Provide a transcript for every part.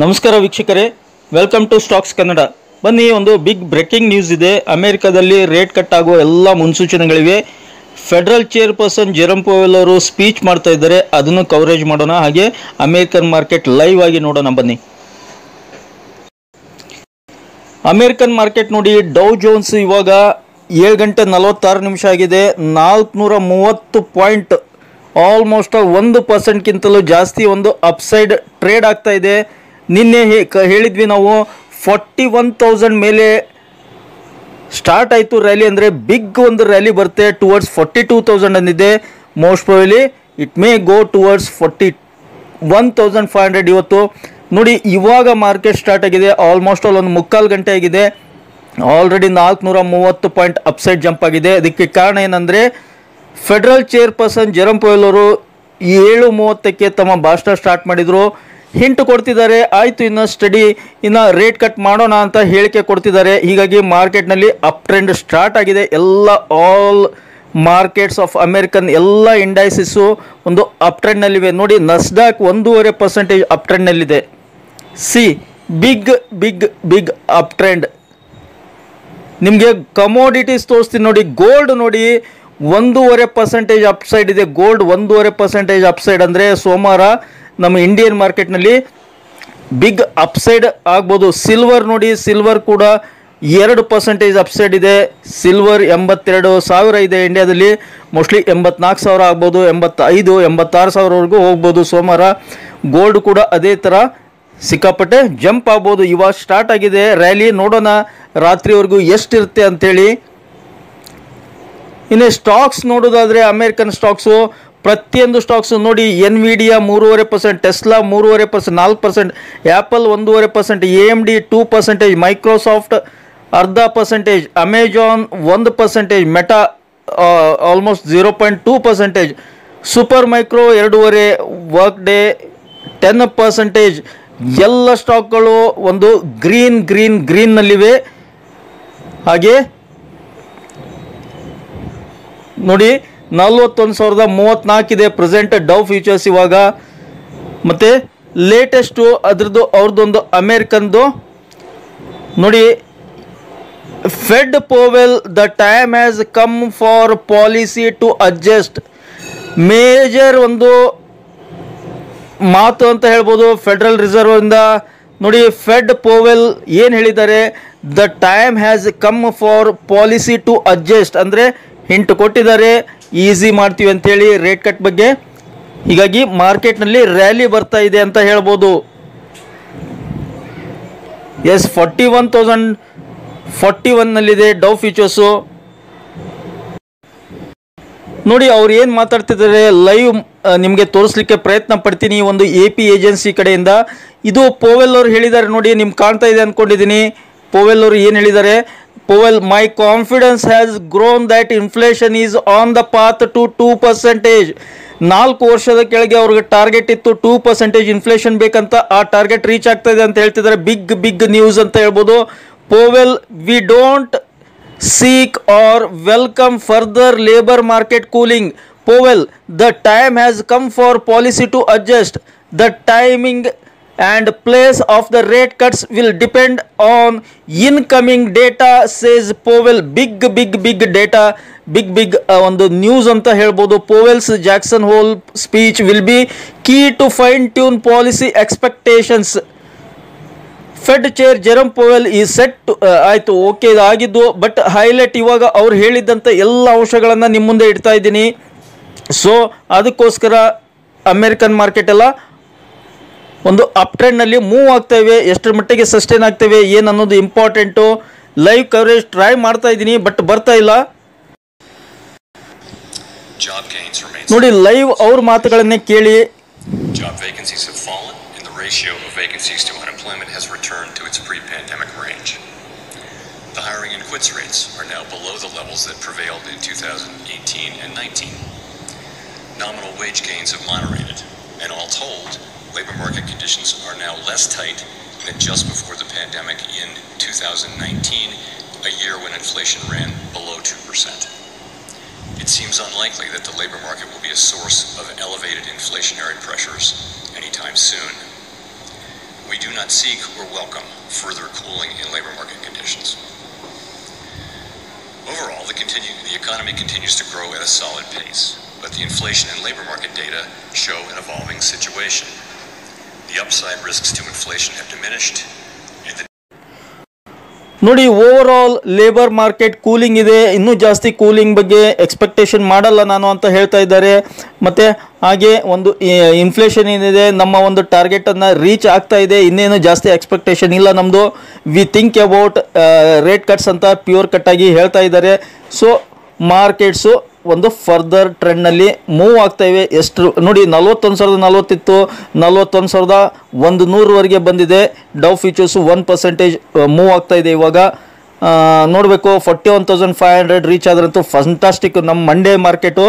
ನಮಸ್ಕಾರ ವೀಕ್ಷಕರೇ, welcome to stocks Kannada. ಬನ್ನಿ, ಒಂದು ಬಿಗ್ ಬ್ರೇಕಿಂಗ್ ನ್ಯೂಸ್ ಇದೆ. ಅಮೆರಿಕದಲ್ಲಿ ರೇಟ್ ಕಟ್ ಆಗುವ ಎಲ್ಲ ಮುನ್ಸೂಚನೆಗಳಿವೆ. ಫೆಡರಲ್ ಚೇರ್ಪರ್ಸನ್ ಜೆರಮ್ ಪೊವೆಲ್ ಅವರು ಸ್ಪೀಚ್ ಮಾಡ್ತಾ ಇದ್ದಾರೆ, ಅದನ್ನು ಕವರೇಜ್ ಮಾಡೋಣ. ಹಾಗೆ ಅಮೆರಿಕನ್ ಮಾರ್ಕೆಟ್ ಲೈವ್ ಆಗಿ ನೋಡೋಣ ಬನ್ನಿ. ಅಮೆರಿಕನ್ ಮಾರ್ಕೆಟ್ ನೋಡಿ, ಡೌ ಜೋನ್ಸ್ ಇವಾಗ 7 ಗಂಟೆ 46 ನಿಮಿಷ ಆಗಿದೆ. 430 ಪಾಯಿಂಟ್, ಆಲ್ಮೋಸ್ಟ್ 1%ಗಿಂತಲೂ ಜಾಸ್ತಿ ಒಂದು ಅಪ್ಸೈಡ್ ಟ್ರೇಡ್ ಆಗ್ತಾ ಇದೆ. ನಿನ್ನೆ ಹೇಳಿದ್ವಿ ನಾವು 41,000 ಮೇಲೆ ಸ್ಟಾರ್ಟ್ ಆಯಿತು ರ್ಯಾಲಿ, ಅಂದರೆ ಬಿಗ್ ಒಂದು ರ್ಯಾಲಿ ಬರುತ್ತೆ ಟುವರ್ಡ್ಸ್ 42,000 ಅಂದಿದೆ. Most probably it may go towards 41,500. ಇವತ್ತು ನೋಡಿ, ಇವಾಗ ಮಾರ್ಕೆಟ್ ಸ್ಟಾರ್ಟ್ ಆಗಿದೆ. ಆಲ್ಮೋಸ್ಟ್ ಒಂದು 3/4 ಗಂಟೆ ಆಗಿದೆ. ಆಲ್ರೆಡಿ 430 ಪಾಯಿಂಟ್ ಅಪ್ಸೈಡ್ ಜಂಪ್ ಆಗಿದೆ. ಅದಕ್ಕೆ ಕಾರಣ ಏನಂದರೆ, ಫೆಡರಲ್ ಚೇರ್ಪರ್ಸನ್ ಜೆರಮ್ ಪೊವೆಲ್ ಅವರು 7:30ಕ್ಕೆ ತಮ್ಮ ಭಾಷಣ ಸ್ಟಾರ್ಟ್ ಮಾಡಿದರು. ಹಿಂಟ್ ಕೊಡ್ತಿದ್ದಾರೆ, ಆಯಿತು ಇನ್ನು ಸ್ಟಡಿ, ಇನ್ನು ರೇಟ್ ಕಟ್ ಮಾಡೋಣ ಅಂತ ಹೇಳಿಕೆ ಕೊಡ್ತಿದ್ದಾರೆ. ಹೀಗಾಗಿ ಮಾರ್ಕೆಟ್ನಲ್ಲಿ ಅಪ್ ಟ್ರೆಂಡ್ ಸ್ಟಾರ್ಟ್ ಆಗಿದೆ. ಆಲ್ ಮಾರ್ಕೆಟ್ಸ್ ಆಫ್ ಅಮೆರಿಕನ್ ಎಲ್ಲ ಇಂಡೈಸಿಸು ಒಂದು ಅಪ್ ಟ್ರೆಂಡ್ನಲ್ಲಿವೆ. ನೋಡಿ, ನಸ್ಡಾಕ್ 1.5% ಅಪ್ ಟ್ರೆಂಡ್ನಲ್ಲಿದೆ. Big big big up trend. ನಿಮಗೆ ಕಮೋಡಿಟೀಸ್ ತೋರಿಸ್ತೀನಿ ನೋಡಿ. ಗೋಲ್ಡ್ ನೋಡಿ, 1.5% ಅಪ್ಸೈಡ್ ಇದೆ. ಗೋಲ್ಡ್ 1.5% ಅಪ್ಸೈಡ್ ಅಂದರೆ ಸೋಮವಾರ ನಮ್ಮ ಇಂಡಿಯನ್ ಮಾರ್ಕೆಟ್ನಲ್ಲಿ ಬಿಗ್ ಅಪ್ಸೈಡ್ ಆಗ್ಬೋದು. ಸಿಲ್ವರ್ ನೋಡಿ, ಸಿಲ್ವರ್ ಕೂಡ 2% ಅಪ್ಸೈಡ್ ಇದೆ. ಸಿಲ್ವರ್ 82,000 ಇದೆ ಇಂಡಿಯಾದಲ್ಲಿ. ಮೋಸ್ಟ್ಲಿ 84,000 ಆಗ್ಬೋದು, 85,000 86,000ವರೆಗೂ ಹೋಗ್ಬೋದು ಸೋಮವಾರ. ಗೋಲ್ಡ್ ಕೂಡ ಅದೇ ಥರ ಸಿಕ್ಕಾಪಟ್ಟೆ ಜಂಪ್ ಆಗ್ಬೋದು. ಇವಾಗ ಸ್ಟಾರ್ಟ್ ಆಗಿದೆ ರ್ಯಾಲಿ, ನೋಡೋಣ ರಾತ್ರಿವರೆಗೂ ಎಷ್ಟಿರುತ್ತೆ ಅಂಥೇಳಿ. ಇನ್ನು ಸ್ಟಾಕ್ಸ್ ನೋಡೋದಾದರೆ, ಅಮೇರಿಕನ್ ಸ್ಟಾಕ್ಸು ಪ್ರತಿಯೊಂದು ಸ್ಟಾಕ್ಸು ನೋಡಿ, Nvidia 3.5%, Tesla 3.5%, 4%, apple 1.5%, AMD 2%, Microsoft 0.5%, Amazon 1%, meta almost 0.2%, super micro 2.5%, work day 10%. ಎಲ್ಲ ಸ್ಟಾಕ್ಗಳು ಒಂದು ಗ್ರೀನ್ನಲ್ಲಿವೆ. ಹಾಗೆ ನೋಡಿ, 41,034 ಇದೆ ಪ್ರೆಸೆಂಟ್ ಡೌ ಫ್ಯೂಚರ್ಸ್ ಇವಾಗ. ಮತ್ತು ಲೇಟೆಸ್ಟು ಅವ್ರದ್ದೊಂದು ಅಮೇರಿಕನ್ದು ನೋಡಿ, Fed Powell, the time has come for policy to adjust. Major ಒಂದು ಮಾತು ಅಂತ ಹೇಳ್ಬೋದು ಫೆಡರಲ್ ರಿಸರ್ವ್ ಇಂದ. ನೋಡಿ, ಫೆಡ್ ಪೊವೆಲ್ ಏನು ಹೇಳಿದ್ದಾರೆ, the time has come for policy to adjust, ಅಂದರೆ ಹಿಂಟ್ ಕೊಟ್ಟಿದ್ದಾರೆ, ಈಸಿ ಮಾಡ್ತೀವಿ ಅಂಥೇಳಿ ರೇಟ್ ಕಟ್ ಬಗ್ಗೆ. ಹೀಗಾಗಿ ಮಾರ್ಕೆಟ್ನಲ್ಲಿ ರ್ಯಾಲಿ ಬರ್ತಾ ಇದೆ ಅಂತ ಹೇಳ್ಬೋದು. 41,041ನಲ್ಲಿದೆ ಡೌ ಫ್ಯೂಚರ್ಸು. ನೋಡಿ, ಅವ್ರು ಏನು ಮಾತಾಡ್ತಿದ್ದಾರೆ ಲೈವ್ ನಿಮಗೆ ತೋರಿಸ್ಲಿಕ್ಕೆ ಪ್ರಯತ್ನ ಪಡ್ತೀನಿ. ಒಂದು AP ಏಜೆನ್ಸಿ ಕಡೆಯಿಂದ ಇದು ಪೊವೆಲ್ ಅವರು ಹೇಳಿದ್ದಾರೆ ನೋಡಿ. ನಿಮ್ಗೆ ಕಾಣ್ತಾ ಇದೆ ಅಂದ್ಕೊಂಡಿದ್ದೀನಿ. ಪೊವೆಲ್ ಅವರು ಏನು ಹೇಳಿದ್ದಾರೆ, Powell, my confidence has grown that inflation is on the path to 2%. 4 ವರ್ಷದ ಕೆಳಗೆ ಅವ್ರಿಗೆ ಟಾರ್ಗೆಟ್ ಇತ್ತು 2% ಇನ್ಫ್ಲೇಷನ್ ಬೇಕಂತ. ಆ ಟಾರ್ಗೆಟ್ ರೀಚ್ ಆಗ್ತಾ ಇದೆ ಅಂತ ಹೇಳ್ತಿದ್ದಾರೆ. ಬಿಗ್ ಬಿಗ್ ನ್ಯೂಸ್ ಅಂತ ಹೇಳ್ಬೋದು. Powell, we don't seek or welcome further labor market cooling. Powell, the time has come for policy to adjust. The timing and place of the rate cuts will depend on incoming data, says Powell. Big data, big ಒಂದು news ಅಂತ ಹೇಳ್ಬೋದು. Powell's Jackson Hole speech will be key to fine tune policy expectations. Fed chair Jerome Powell ಈ set ಆಯಿತು, okay, ಇದಾಗಿದ್ದು. But highlight ಇವಾಗ ಅವ್ರು ಹೇಳಿದ್ದಂಥ ಎಲ್ಲ ಅಂಶಗಳನ್ನು ನಿಮ್ಮ ಮುಂದೆ ಇಡ್ತಾ ಇದ್ದೀನಿ. ಸೊ ಅದಕ್ಕೋಸ್ಕರ ಅಮೇರಿಕನ್ ಮಾರ್ಕೆಟ್ ಎಲ್ಲ ಒಂದು ಅಪ್ ಟ್ರೆಂಡ್ನಲ್ಲಿ ಮೂವ್ ಆಗ್ತೇವೆ. ಎಷ್ಟರ ಮಟ್ಟಿಗೆ ಸಸ್ಟೈನ್ ಆಗ್ತೇವೆ ಏನು ಅನ್ನೋದು ಇಂಪಾರ್ಟೆಂಟು. ಲೈವ್ ಕವರೇಜ್ ಟ್ರೈ ಮಾಡ್ತಾ ಇದ್ದೀನಿ, ಬಟ್ ಬರ್ತಾ ಇಲ್ಲ ನೋಡಿ. ಲೈವ್ ಅವ್ರ ಮಾತುಗಳನ್ನೇ ಕೇಳಿ. Ratio of vacancies to unemployment has returned to its pre-pandemic range. The hiring and quits rates are now below the levels that prevailed in 2018 and 19. Nominal wage gains have moderated, and all told, labor market conditions are now less tight than just before the pandemic in 2019, a year when inflation ran below 2%. It seems unlikely that the labor market will be a source of elevated inflationary pressures anytime soon. We do not seek or welcome further cooling in labor market conditions. Overall, the economy continues to grow at a solid pace, but the inflation and labor market data show an evolving situation. The upside risks to inflation have diminished, and the ನೋಡಿ over all labour market cooling ಇದೆ, ಇನ್ನೂ ಜಾಸ್ತಿ cooling ಬಗ್ಗೆ expectation ಮಾಡಲ್ಲ ನಾನು ಅಂತ ಹೇಳ್ತಾ ಇದ್ದಾರೆ. ಮತ್ತು ಹಾಗೆ ಒಂದು ಇನ್ಫ್ಲೇಷನ್ ಏನಿದೆ ನಮ್ಮ ಒಂದು ಟಾರ್ಗೆಟನ್ನು ರೀಚ್ ಆಗ್ತಾ ಇದೆ, ಇನ್ನೇನು ಜಾಸ್ತಿ ಎಕ್ಸ್ಪೆಕ್ಟೇಷನ್ ಇಲ್ಲ ನಮ್ಮದು. We think about rate cuts ಅಂತ ಪ್ಯೂರ್ ಕಟ್ಟಾಗಿ ಹೇಳ್ತಾ ಇದ್ದಾರೆ. ಸೊ ಮಾರ್ಕೆಟ್ಸು ಒಂದು ಫರ್ದರ್ ಟ್ರೆಂಡ್ನಲ್ಲಿ ಮೂವ್ ಆಗ್ತಾ ಇವೆ. ಎಷ್ಟು ನೋಡಿ 41,040 ಇತ್ತು, 41,100ವರೆಗೆ ಬಂದಿದೆ. ಡವ್ ಫ್ಯೂಚರ್ಸು 1% ಮೂವ್ ಆಗ್ತಾ ಇದೆ. ಇವಾಗ ನೋಡಬೇಕು 41,500 ರೀಚ್ ಆದ್ರಂತೂ ಫಂಟಾಸ್ಟಿಕ್. ನಮ್ಮ Monday market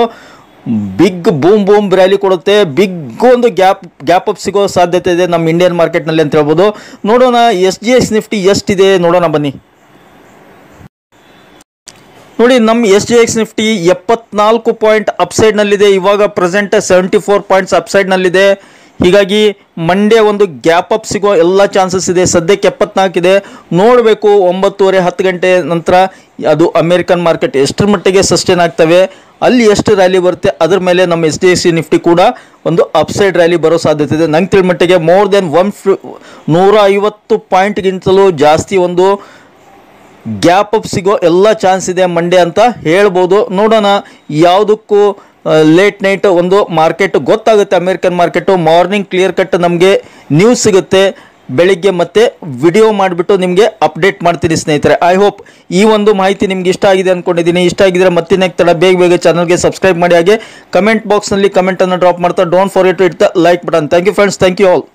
big boom rally ಕೊಡುತ್ತೆ, ಬಿಗ್ ಒಂದು ಗ್ಯಾಪ್ ಅಪ್ ಸಿಗೋ ಸಾಧ್ಯತೆ ಇದೆ ನಮ್ಮ ಇಂಡಿಯನ್ ಮಾರ್ಕೆಟ್ನಲ್ಲಿ ಅಂತ ಹೇಳ್ಬೋದು. ನೋಡೋಣ SGX ನಿಫ್ಟಿ ಎಷ್ಟಿದೆ ನೋಡೋಣ ಬನ್ನಿ. ನೋಡಿ ನಮ್ಮ SGX ನಿಫ್ಟಿ 74 ಪಾಯಿಂಟ್ ಅಪ್ಸೈಡ್ನಲ್ಲಿದೆ. ಇವಾಗ ಪ್ರೆಸೆಂಟ್ 74 ಪಾಯಿಂಟ್ಸ್ ಅಪ್ಸೈಡ್ನಲ್ಲಿದೆ. ಹೀಗಾಗಿ ಮಂಡೇ ಒಂದು ಗ್ಯಾಪ್ ಅಪ್ ಸಿಗೋ ಎಲ್ಲ ಚಾನ್ಸಸ್ ಇದೆ. ಸದ್ಯಕ್ಕೆ 74 ಇದೆ. ನೋಡಬೇಕು 9:30-10 ಗಂಟೆ ನಂತರ ಅದು ಅಮೇರಿಕನ್ ಮಾರ್ಕೆಟ್ ಎಷ್ಟರ ಮಟ್ಟಿಗೆ ಸಸ್ಟೈನ್ ಆಗ್ತವೆ, ಅಲ್ಲಿ ಎಷ್ಟು ರ್ಯಾಲಿ ಬರುತ್ತೆ ಅದ್ರ ಮೇಲೆ ನಮ್ಮ SGX ನಿಫ್ಟಿ ಕೂಡ ಒಂದು ಅಪ್ಸೈಡ್ ರ್ಯಾಲಿ ಬರೋ ಸಾಧ್ಯತೆ ಇದೆ. ನಂಗೆ ತಿಳಿದ ಮಟ್ಟಿಗೆ ಮೋರ್ ದೆನ್ 150 ಪಾಯಿಂಟ್ಗಿಂತಲೂ ಜಾಸ್ತಿ ಒಂದು ಗ್ಯಾಪ್ ಅಪ್ ಸಿಗೋ ಎಲ್ಲ ಚಾನ್ಸ್ ಇದೆ ಮಂಡೇ ಅಂತ ಹೇಳ್ಬೋದು. ನೋಡೋಣ, ಯಾವುದಕ್ಕೂ ಲೇಟ್ ನೈಟ್ ಒಂದು ಮಾರ್ಕೆಟ್ ಗೊತ್ತಾಗುತ್ತೆ. American market morning clear cut ನಮಗೆ ನ್ಯೂಸ್ ಸಿಗುತ್ತೆ ಬೆಳಿಗ್ಗೆ, ಮತ್ತೆ ವಿಡಿಯೋ ಮಾಡಿಬಿಟ್ಟು ನಿಮಗೆ ಅಪ್ಡೇಟ್ ಮಾಡ್ತೀನಿ ಸ್ನೇಹಿತರೆ. ಐ ಹೋಪ್ ಈ ಒಂದು ಮಾಹಿತಿ ನಿಮ್ಗೆ ಇಷ್ಟ ಆಗಿದೆ ಅಂದ್ಕೊಂಡಿದ್ದೀನಿ. ಇಷ್ಟ ಆಗಿದ್ರೆ ಮತ್ತಿನ್ನೇ ತಡ ಬೇಗ ಚಾನಲ್ಗೆ ಸಬ್ಸ್ಕ್ರೈಬ್ ಮಾಡಿ, ಹಾಗೆ ಕಮೆಂಟ್ ಬಾಕ್ಸ್ನಲ್ಲಿ ಕಮೆಂಟನ್ನು ಡ್ರಾಪ್ ಮಾಡ್ತಾ don't forget to hit the like button. Thank you friends, thank you all.